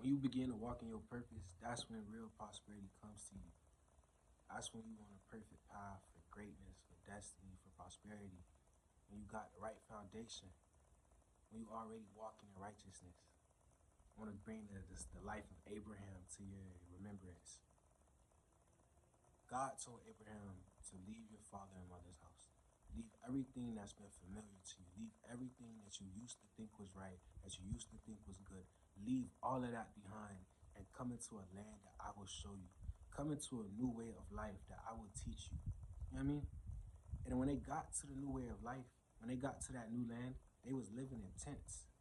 When you begin to walk in your purpose, that's when real prosperity comes to you. That's when you on a perfect path for greatness, for destiny, for prosperity. When you got the right foundation, when you already walking in righteousness. I want to bring the life of Abraham to your remembrance. God told Abraham to leave your father and mother's house. Leave everything that's been familiar to you. Leave everything that you used to think was right, that you used to think was good. Leave all of that behind and come into a land that I will show you. Come into a new way of life that I will teach you. You know what I mean? And when they got to the new way of life, when they got to that new land, they was living in tents.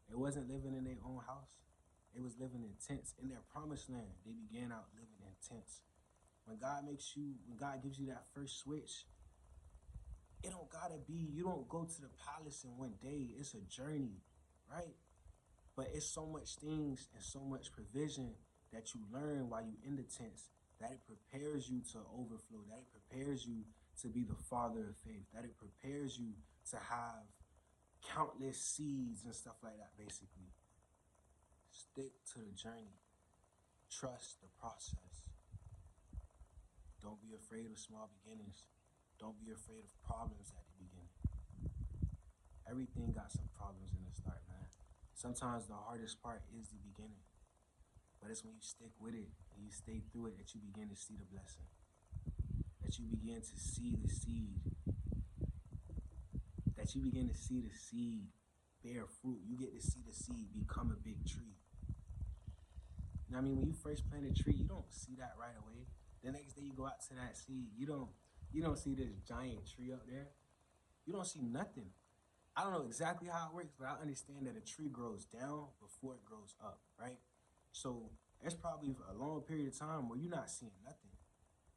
They wasn't living in their own house. They was living in tents. In their promised land, they began out living in tents. When God gives you that first switch, it don't gotta be, you don't go to the palace in one day. It's a journey, right? But it's so much things and so much provision that you learn while you in the tents that it prepares you to overflow, that it prepares you to be the father of faith, that it prepares you to have countless seeds and stuff like that, basically. Stick to the journey. Trust the process. Don't be afraid of small beginnings. Don't be afraid of problems at the beginning. Everything got some problems in the start, man. Sometimes the hardest part is the beginning. But it's when you stick with it and you stay through it that you begin to see the blessing. That you begin to see the seed. That you begin to see the seed bear fruit. You get to see the seed become a big tree. You know what I mean? When you first plant a tree, you don't see that right away. The next day you go out to that seed, you don't see this giant tree up there. You don't see nothing. I don't know exactly how it works, but I understand that a tree grows down before it grows up, right? So there's probably a long period of time where you're not seeing nothing,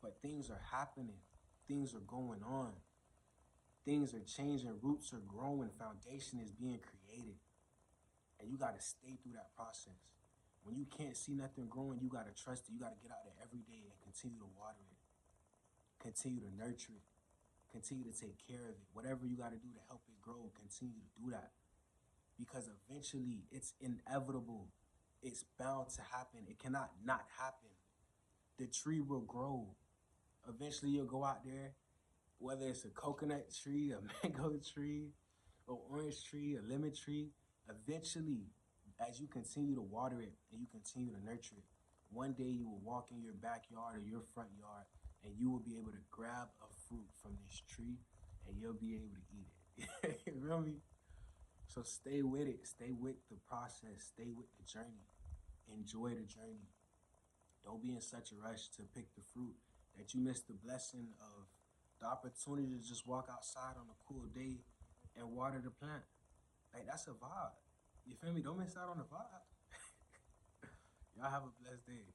but things are happening, things are going on, things are changing, roots are growing, foundation is being created, and you got to stay through that process. When you can't see nothing growing, you got to trust it. You got to get out there every day and continue to water it, continue to nurture it, continue to take care of it. Whatever you got to do to help it grow, continue to do that. Because eventually it's inevitable. It's bound to happen. It cannot not happen. The tree will grow. Eventually you'll go out there, whether it's a coconut tree, a mango tree, an orange tree, a lemon tree, eventually, as you continue to water it and you continue to nurture it, one day you will walk in your backyard or your front yard and you will be able to grab a fruit from this tree and you'll be able to eat it. You feel me? So stay with it. Stay with the process. Stay with the journey. Enjoy the journey. Don't be in such a rush to pick the fruit that you miss the blessing of the opportunity to just walk outside on a cool day and water the plant. Like, that's a vibe. You feel me? Don't miss out on the vibe. Y'all have a blessed day.